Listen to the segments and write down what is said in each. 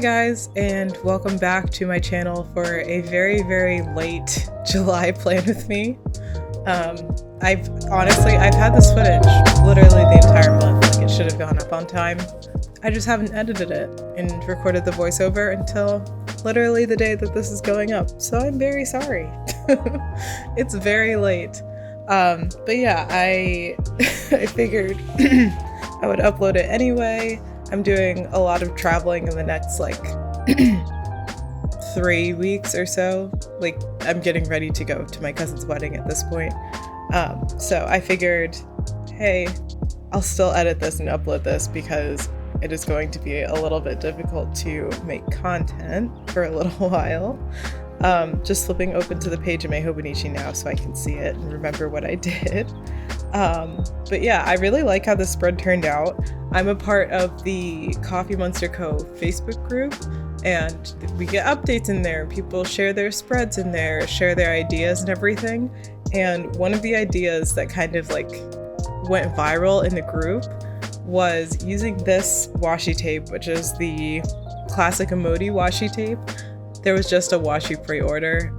guys, and welcome back to my channel for a very, very late July plan with me. I've had this footage literally the entire month. Like, it should have gone up on time. I just haven't edited it and recorded the voiceover until literally the day that this is going up. So I'm very sorry. It's very late. But yeah, I figured I would upload it anyway. I'm doing a lot of traveling in the next 3 weeks or so. Like, I'm getting ready to go to my cousin's wedding at this point. So I figured, hey, I'll still edit this and upload this because it is going to be a little bit difficult to make content for a little while. Just flipping open to the page of my Hobonichi now so I can see it and remember what I did. But yeah, I really like how the spread turned out. I'm a part of the Coffee Monster Co. Facebook group, and we get updates in there. People share their spreads in there, share their ideas and everything. And one of the ideas that kind of went viral in the group was using this washi tape, which is the classic emoji washi tape. There was just a washi pre-order,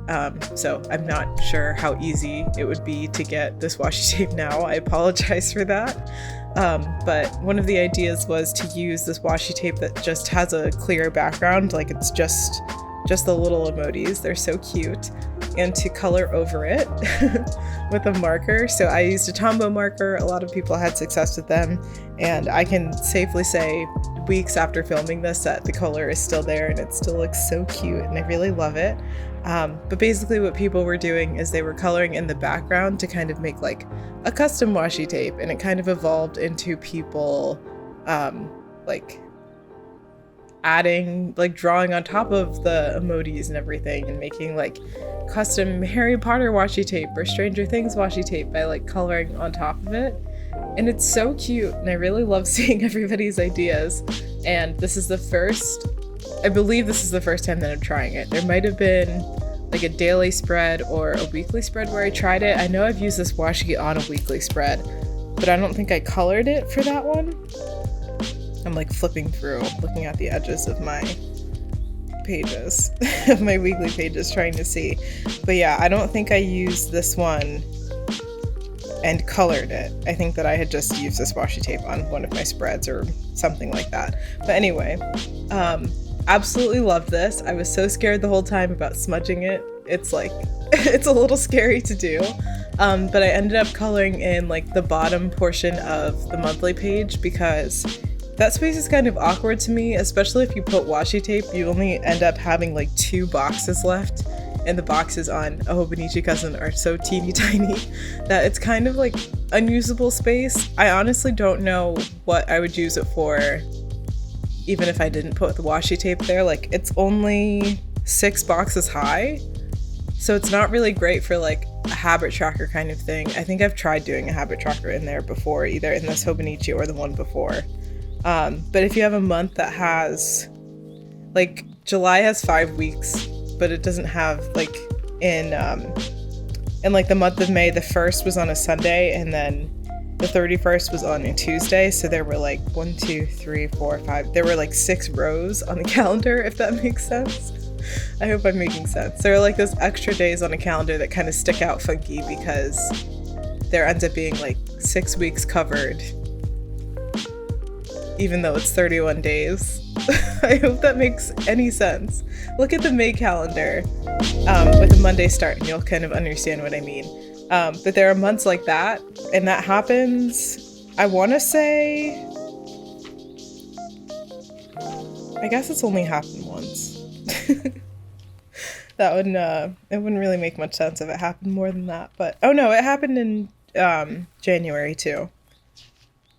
so I'm not sure how easy it would be to get this washi tape now. I apologize for that. But one of the ideas was to use this washi tape that just has a clear background, like it's just the little emojis. They're so cute. And to color over it with a marker. So I used a Tombow marker. A lot of people had success with them. And I can safely say weeks after filming this that the color is still there and it still looks so cute and I really love it. But basically what people were doing is they were coloring in the background to kind of make a custom washi tape, and it kind of evolved into people adding, drawing on top of the emojis and everything and making custom Harry Potter washi tape or Stranger Things washi tape by coloring on top of it. And it's so cute, and I really love seeing everybody's ideas. And this is I believe this is the first time that I'm trying it. There might have been a daily spread or a weekly spread where I tried it. I know I've used this washi on a weekly spread, but I don't think I colored it for that one. I'm flipping through, looking at the edges of my pages, of my weekly pages, trying to see. But yeah, I don't think I used this one and colored it. I think that I had just used this washi tape on one of my spreads or something like that. But anyway, absolutely loved this. I was so scared the whole time about smudging it. It's it's a little scary to do. But I ended up coloring in the bottom portion of the monthly page because that space is kind of awkward to me, especially if you put washi tape. You only end up having 2 boxes left, and the boxes on a Hobonichi cousin are so teeny tiny that it's kind of unusable space. I honestly don't know what I would use it for even if I didn't put the washi tape there. It's only 6 boxes high, so it's not really great for a habit tracker kind of thing. I think I've tried doing a habit tracker in there before, either in this Hobonichi or the one before. But if you have a month that has, July has 5 weeks, but it doesn't have, in the month of May, the 1st was on a Sunday, and then the 31st was on a Tuesday, so there were 1, 2, 3, 4, 5, there were 6 rows on the calendar, if that makes sense. I hope I'm making sense. There are those extra days on a calendar that kind of stick out funky because there ends up being 6 weeks covered, even though it's 31 days. I hope that makes any sense. Look at the May calendar with a Monday start and you'll kind of understand what I mean. But there are months like that, and that happens, I want to say, I guess it's only happened once. That wouldn't, it wouldn't really make much sense if it happened more than that. But, oh no, it happened in January too.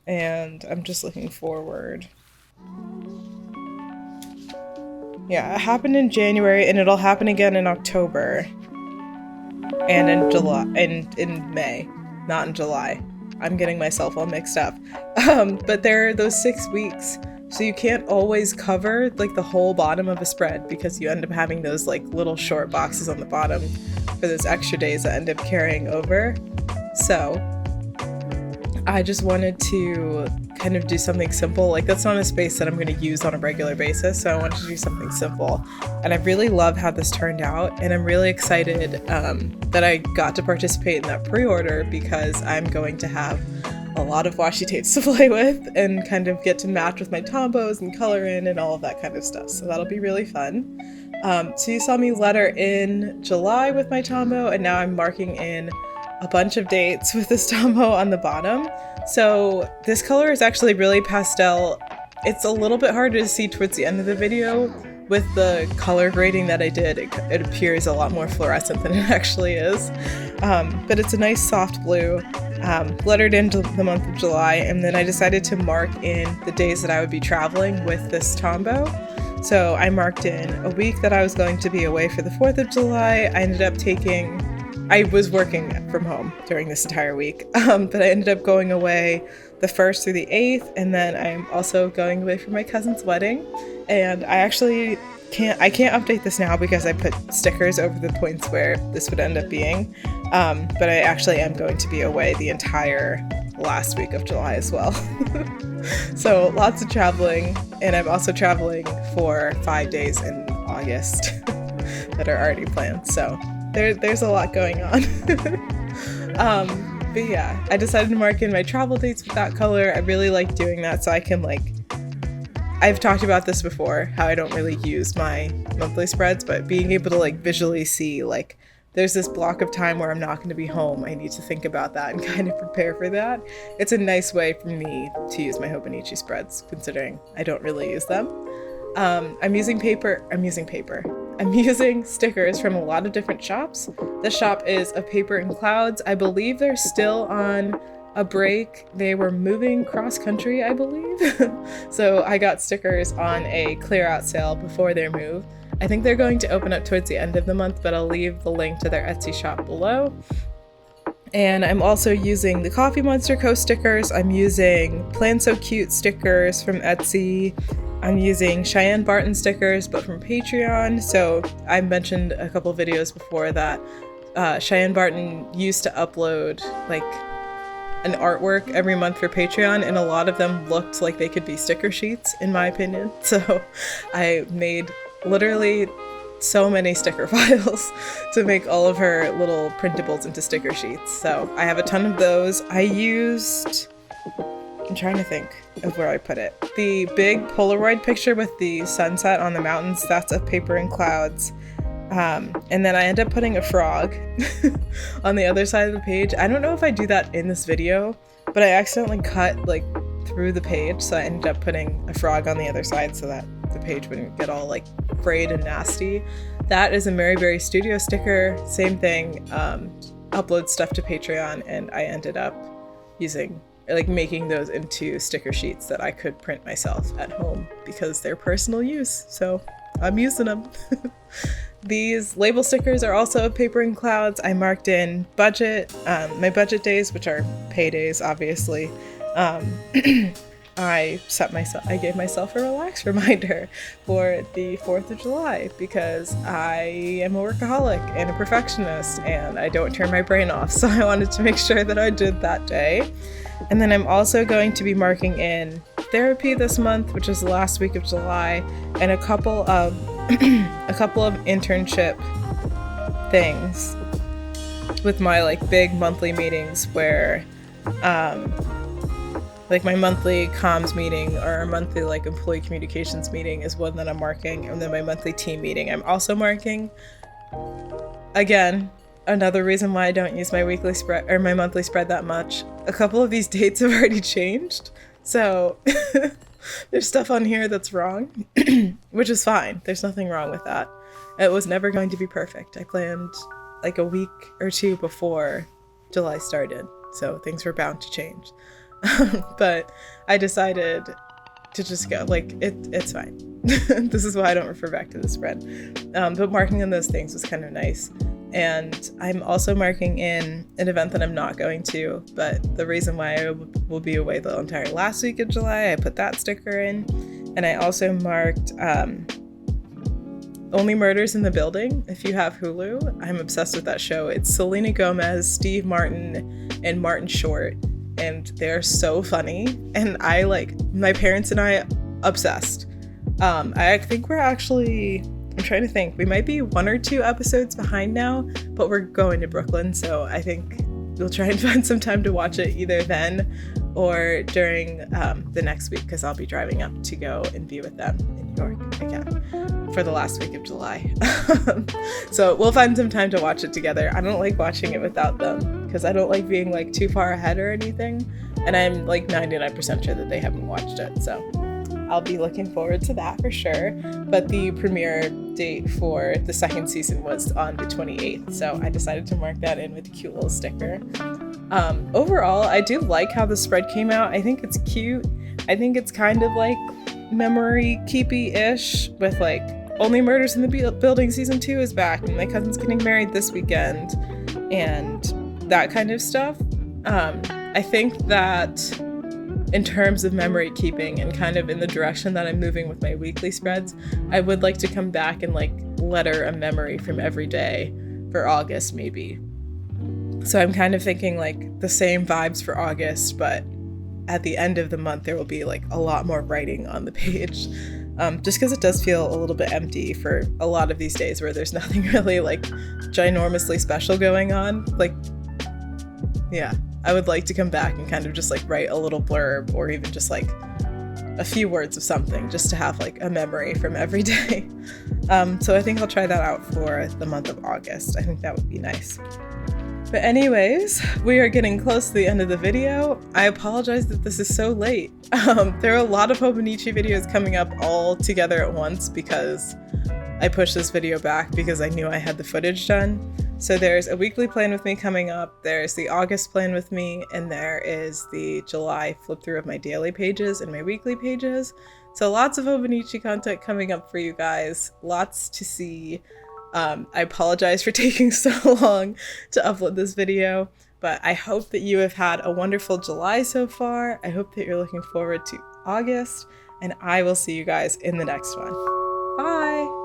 And I'm just looking forward. Yeah, it happened in January, and it'll happen again in October. And in July, and in May, not in July. I'm getting myself all mixed up. But there are those 6 weeks, so you can't always cover the whole bottom of a spread because you end up having those little short boxes on the bottom for those extra days that end up carrying over. So I just wanted to kind of do something simple. Like, that's not a space that I'm going to use on a regular basis, so I wanted to do something simple. And I really love how this turned out, and I'm really excited that I got to participate in that pre-order, because I'm going to have a lot of washi tapes to play with and kind of get to match with my Tombos and color in and all of that kind of stuff. So that'll be really fun. So you saw me letter in July with my Tombow, and now I'm marking in a bunch of dates with this Tombow on the bottom. So this color is actually really pastel. It's a little bit harder to see towards the end of the video. With the color grading that I did, it appears a lot more fluorescent than it actually is. But it's a nice soft blue, lettered into the month of July, and then I decided to mark in the days that I would be traveling with this Tombow. So I marked in a week that I was going to be away for the 4th of July. I was working from home during this entire week, but I ended up going away the 1st through the 8th, and then I'm also going away for my cousin's wedding. And I actually can't update this now because I put stickers over the points where this would end up being, but I actually am going to be away the entire last week of July as well. So lots of traveling, and I'm also traveling for 5 days in August that are already planned. So there's a lot going on. But yeah, I decided to mark in my travel dates with that color. I really like doing that, so I can, like, I've talked about this before, how I don't really use my monthly spreads, but being able to, like, visually see, like, there's this block of time where I'm not going to be home. I need to think about that and kind of prepare for that. It's a nice way for me to use my Hobonichi spreads, considering I don't really use them. I'm using stickers from a lot of different shops. This shop is of Paper and Clouds. I believe they're still on a break. They were moving cross country, I believe. So I got stickers on a clear out sale before their move. I think they're going to open up towards the end of the month, but I'll leave the link to their Etsy shop below. And I'm also using the Coffee Monster Co. stickers. I'm using Plan So Cute stickers from Etsy. I'm using Cheyenne Barton stickers, but from Patreon. So I mentioned a couple videos before that Cheyenne Barton used to upload, like, an artwork every month for Patreon, and a lot of them looked like they could be sticker sheets, in my opinion. So I made literally so many sticker files to make all of her little printables into sticker sheets. So I have a ton of those. I'm trying to think of where I put it. The big Polaroid picture with the sunset on the mountains, that's of Paper and Clouds. And then I end up putting a frog on the other side of the page. I don't know if I do that in this video, but I accidentally cut, like, through the page, so I ended up putting a frog on the other side so that the page wouldn't get all, like, frayed and nasty. That is a MaryBerryStudio sticker. Same thing. Upload stuff to Patreon, and I ended up making those into sticker sheets that I could print myself at home because they're personal use. So I'm using them. These label stickers are also of Paper and Clouds. I marked in budget, my budget days, which are paydays, obviously. I gave myself a relax reminder for the 4th of July because I am a workaholic and a perfectionist and I don't turn my brain off. So I wanted to make sure that I did that day. And then I'm also going to be marking in therapy this month, which is the last week of July, and a couple of internship things with my, like, big monthly meetings where like my monthly comms meeting or a monthly, like, employee communications meeting is one that I'm marking, and then my monthly team meeting I'm also marking. Again, another reason why I don't use my weekly spread or my monthly spread that much. A couple of these dates have already changed, so there's stuff on here that's wrong, which is fine. There's nothing wrong with that. It was never going to be perfect. I planned, like, a week or two before July started, so things were bound to change. But I decided to just go, like, it's fine. This is why I don't refer back to the spread. But marking on those things was kind of nice. And I'm also marking in an event that I'm not going to, but the reason why I will be away the entire last week of July, I put that sticker in. And I also marked Only Murders in the Building. If you have Hulu, I'm obsessed with that show. It's Selena Gomez, Steve Martin, and Martin Short. and they're so funny, and I like, my parents and I obsessed. I think we're actually, I'm trying to think, we might be 1 or 2 episodes behind now, but we're going to Brooklyn, so I think we'll try and find some time to watch it either then or during the next week, because I'll be driving up to go and be with them in New York again for the last week of July. So we'll find some time to watch it together. I don't like watching it without them because I don't like being like too far ahead or anything, and I'm like 99% sure that they haven't watched it, so I'll be looking forward to that for sure. But the premiere date for the 2nd season was on the 28th, so I decided to mark that in with a cute little sticker. Overall, I do like how the spread came out. I think it's cute. I think it's kind of like memory keepy-ish with like Only Murders in the Building season 2 is back, and my cousin's getting married this weekend, and that kind of stuff. I think that in terms of memory keeping and kind of in the direction that I'm moving with my weekly spreads, I would like to come back and like letter a memory from every day for August maybe. So I'm kind of thinking like the same vibes for August, but at the end of the month there will be like a lot more writing on the page. Just because it does feel a little bit empty for a lot of these days where there's nothing really like ginormously special going on. Like, yeah, I would like to come back and kind of just like write a little blurb or even just like a few words of something just to have like a memory from every day. So I think I'll try that out for the month of August. I think that would be nice. But anyways, we are getting close to the end of the video. I apologize that this is so late. There are a lot of Hobonichi videos coming up all together at once because I pushed this video back because I knew I had the footage done. So there's a weekly plan with me coming up, there's the August plan with me, and there is the July flip through of my daily pages and my weekly pages. So lots of Hobonichi content coming up for you guys, lots to see. I apologize for taking so long to upload this video, but I hope that you have had a wonderful July so far. I hope that you're looking forward to August, and I will see you guys in the next one. Bye!